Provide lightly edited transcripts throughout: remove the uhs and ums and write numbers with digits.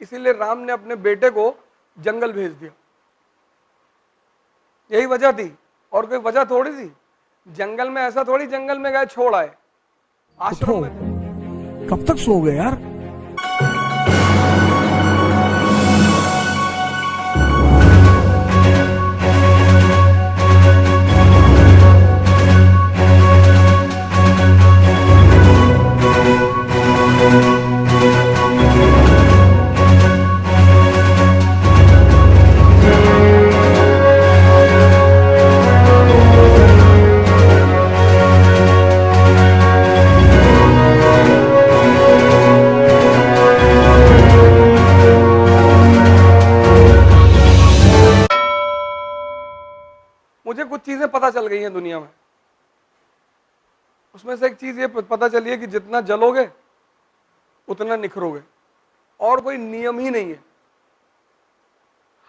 इसीलिए राम ने अपने बेटे को जंगल भेज दिया। यही वजह थी, और कोई वजह थोड़ी थी। जंगल में ऐसा थोड़ी जंगल में गए छोड़ आए, आश्रम में थे। कब तक सोओगे यार? मुझे कुछ चीजें पता चल गई हैं दुनिया में। उसमें से एक चीज ये पता चली है कि जितना जलोगे उतना निखरोगे, और कोई नियम ही नहीं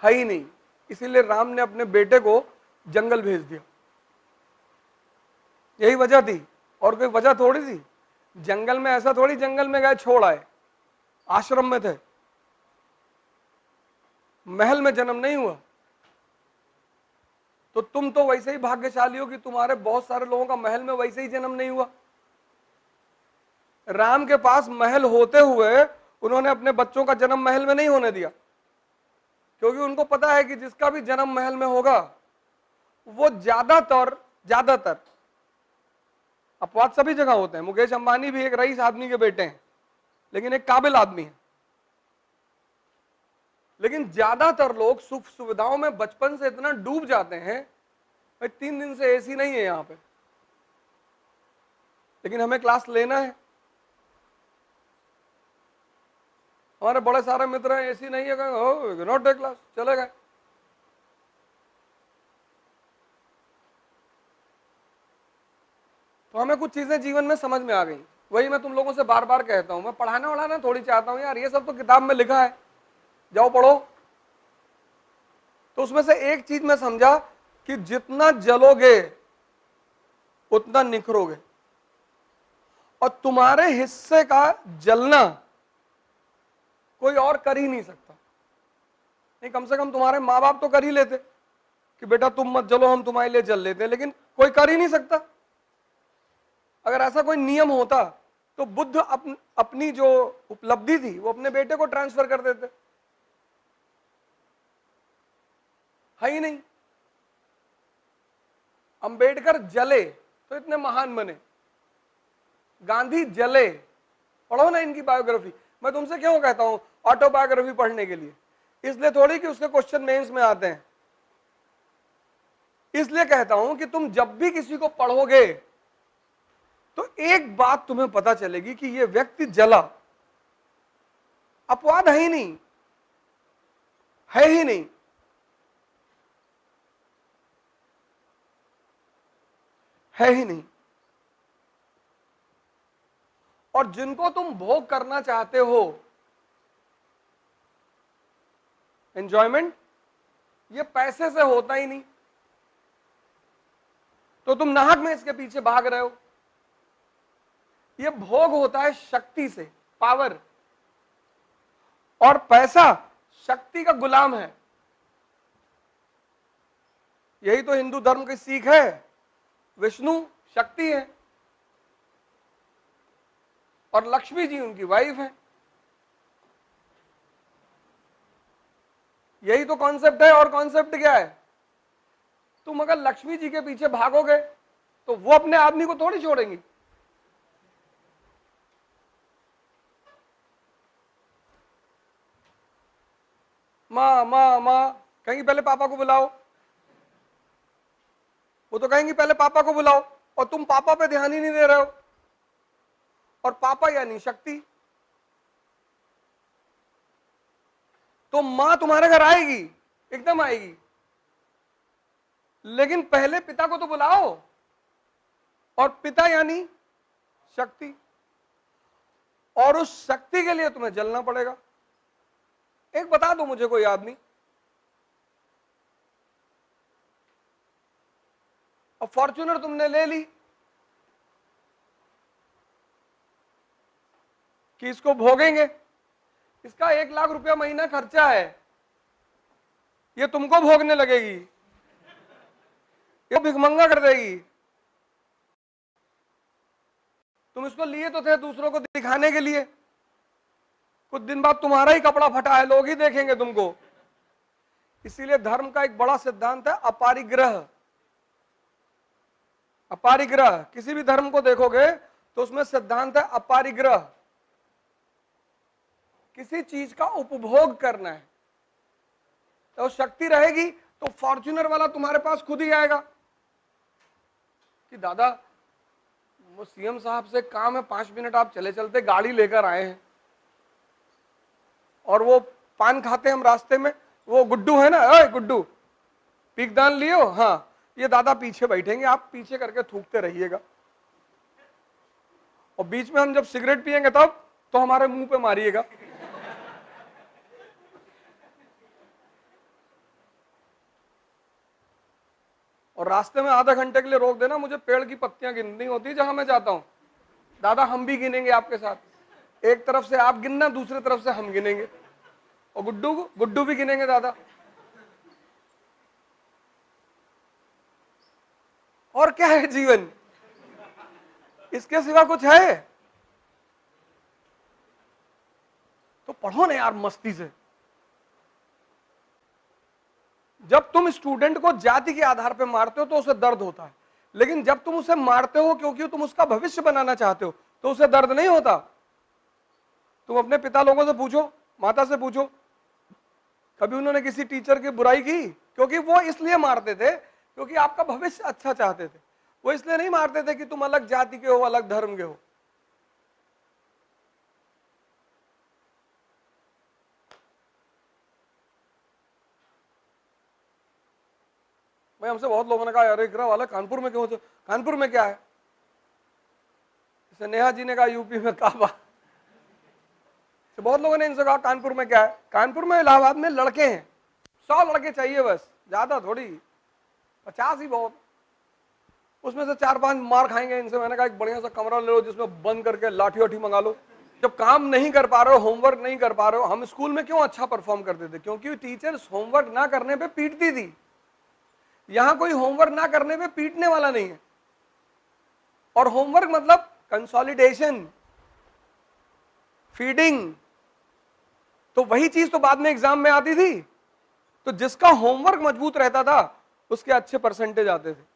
है ही नहीं। इसीलिए राम ने अपने बेटे को जंगल भेज दिया। यही वजह थी, और कोई वजह थोड़ी थी। जंगल में ऐसा थोड़ी जंगल में गए छोड़ आए, आश्रम में थे। महल में जन्म नहीं हुआ। तो तुम तो वैसे ही भाग्यशाली हो कि तुम्हारे बहुत सारे लोगों का महल में वैसे ही जन्म नहीं हुआ। राम के पास महल होते हुए उन्होंने अपने बच्चों का जन्म महल में नहीं होने दिया, क्योंकि उनको पता है कि जिसका भी जन्म महल में होगा वो ज्यादातर अपवाद सभी जगह होते हैं। मुकेश अंबानी भी एक रईस आदमी के बेटे हैं, लेकिन एक काबिल आदमी है। लेकिन ज्यादातर लोग सुख सुविधाओं में बचपन से इतना डूब जाते हैं, भाई 3 दिन से एसी नहीं है यहां पे, लेकिन हमें क्लास लेना है। हमारे बड़े सारे मित्र हैं, एसी नहीं है, नॉट टेक क्लास, चले गए। तो हमें कुछ चीजें जीवन में समझ में आ गई। वही मैं तुम लोगों से बार बार कहता हूं, मैं पढ़ाना वढ़ाना थोड़ी चाहता हूं यार, ये सब तो किताब में लिखा है, जाओ पढ़ो। तो उसमें से एक चीज मैं समझा कि जितना जलोगे उतना निखरोगे, और तुम्हारे हिस्से का जलना कोई और कर ही नहीं सकता। नहीं, कम से कम तुम्हारे माँ बाप तो कर ही लेते कि बेटा तुम मत जलो, हम तुम्हारे लिए जल लेते हैं, लेकिन कोई कर ही नहीं सकता। अगर ऐसा कोई नियम होता तो बुद्ध अपनी जो उपलब्धि थी वो अपने बेटे को ट्रांसफर कर देते। है ही नहीं। अंबेडकर जले तो इतने महान बने, गांधी जले, पढ़ो ना इनकी बायोग्राफी। मैं तुमसे क्यों कहता हूं ऑटोबायोग्राफी पढ़ने के लिए? इसलिए थोड़ी कि उसके क्वेश्चन मेंस में आते हैं, इसलिए कहता हूं कि तुम जब भी किसी को पढ़ोगे तो एक बात तुम्हें पता चलेगी कि यह व्यक्ति जला, अपवाद है ही नहीं, है ही नहीं। है ही नहीं। और जिनको तुम भोग करना चाहते हो, एंजॉयमेंट, ये पैसे से होता ही नहीं, तो तुम नाहक में इसके पीछे भाग रहे हो। ये भोग होता है शक्ति से, पावर, और पैसा शक्ति का गुलाम है। यही तो हिंदू धर्म की सीख है। विष्णु शक्ति है और लक्ष्मी जी उनकी वाइफ है। यही तो कॉन्सेप्ट है। और कॉन्सेप्ट क्या है? तुम अगर लक्ष्मी जी के पीछे भागोगे तो वो अपने आदमी को थोड़ी छोड़ेंगी। माँ माँ माँ कहेंगी पहले पापा को बुलाओ, वो तो कहेंगी पहले पापा को बुलाओ, और तुम पापा पे ध्यान ही नहीं दे रहे हो। और पापा यानी शक्ति। तो मां तुम्हारे घर आएगी, एकदम आएगी, लेकिन पहले पिता को तो बुलाओ, और पिता यानी शक्ति, और उस शक्ति के लिए तुम्हें जलना पड़ेगा। एक बता दो मुझे कोई आदमी, अब फॉर्च्यूनर तुमने ले ली कि इसको भोगेंगे, इसका 1 लाख रुपया महीना खर्चा है, ये तुमको भोगने लगेगी, ये भिखमंगा कर देगी। तुम इसको लिए तो थे दूसरों को दिखाने के लिए, कुछ दिन बाद तुम्हारा ही कपड़ा फटा है, लोग ही देखेंगे तुमको। इसीलिए धर्म का एक बड़ा सिद्धांत है अपारिग्रह। अपारिग्रह, किसी भी धर्म को देखोगे तो उसमें सिद्धांत है अपारिग्रह, किसी चीज का उपभोग करना है। तो शक्ति रहेगी तो फॉर्च्यूनर वाला तुम्हारे पास खुद ही आएगा कि दादा वो सीएम साहब से काम है, 5 मिनट आप चले चलते गाड़ी लेकर आए हैं, और वो पान खाते हम रास्ते में, वो गुड्डू है ना, अरे गुड्डू पीकदान लियो, हाँ ये दादा पीछे बैठेंगे, आप पीछे करके थूकते रहिएगा, और बीच में हम जब सिगरेट पिएंगे तब तो हमारे मुंह पे मारिएगा। और रास्ते में आधा घंटे के लिए रोक देना, मुझे पेड़ की पत्तियां गिननी होती जहां मैं जाता हूं, दादा हम भी गिनेंगे आपके साथ, एक तरफ से आप गिनना, दूसरी तरफ से हम गिनेंगे, और गुड्डू भी गिनेंगे दादा। और क्या है जीवन, इसके सिवा कुछ है? तो पढ़ो ना यार मस्ती से। जब तुम स्टूडेंट को जाति के आधार पर मारते हो तो उसे दर्द होता है, लेकिन जब तुम उसे मारते हो क्योंकि तुम उसका भविष्य बनाना चाहते हो तो उसे दर्द नहीं होता। तुम अपने पिता लोगों से पूछो, माता से पूछो, कभी उन्होंने किसी टीचर की बुराई की? क्योंकि वो इसलिए मारते थे क्योंकि आपका भविष्य अच्छा चाहते थे, वो इसलिए नहीं मारते थे कि तुम अलग जाति के हो, अलग धर्म के हो। भाई हमसे बहुत लोगों ने कहा अरे इकरा वाला कानपुर में क्यों? कानपुर में क्या है? जैसे नेहा जी ने कहा यूपी में काबा, तो बहुत लोगों ने इनसे कहा कानपुर में क्या है? कानपुर में इलाहाबाद में लड़के हैं, 100 लड़के चाहिए बस, ज्यादा थोड़ी, 50 ही बहुत, उसमें से 4-5 मार खाएंगे इनसे। मैंने कहा एक बढ़िया सा कमरा ले लो जिसमें बंद करके लाठी वाठी मंगा लो। जब काम नहीं कर पा रहे हो, होमवर्क नहीं कर पा रहे हो, हम स्कूल में क्यों अच्छा परफॉर्म करते थे? क्योंकि टीचर्स होमवर्क ना करने पे पीटती थी। यहां कोई होमवर्क ना करने पे पीटने वाला नहीं है, और होमवर्क मतलब कंसोलिडेशन, फीडिंग, तो वही चीज तो बाद में एग्जाम में आती थी। तो जिसका होमवर्क मजबूत रहता था उसके अच्छे परसेंटेज आते थे।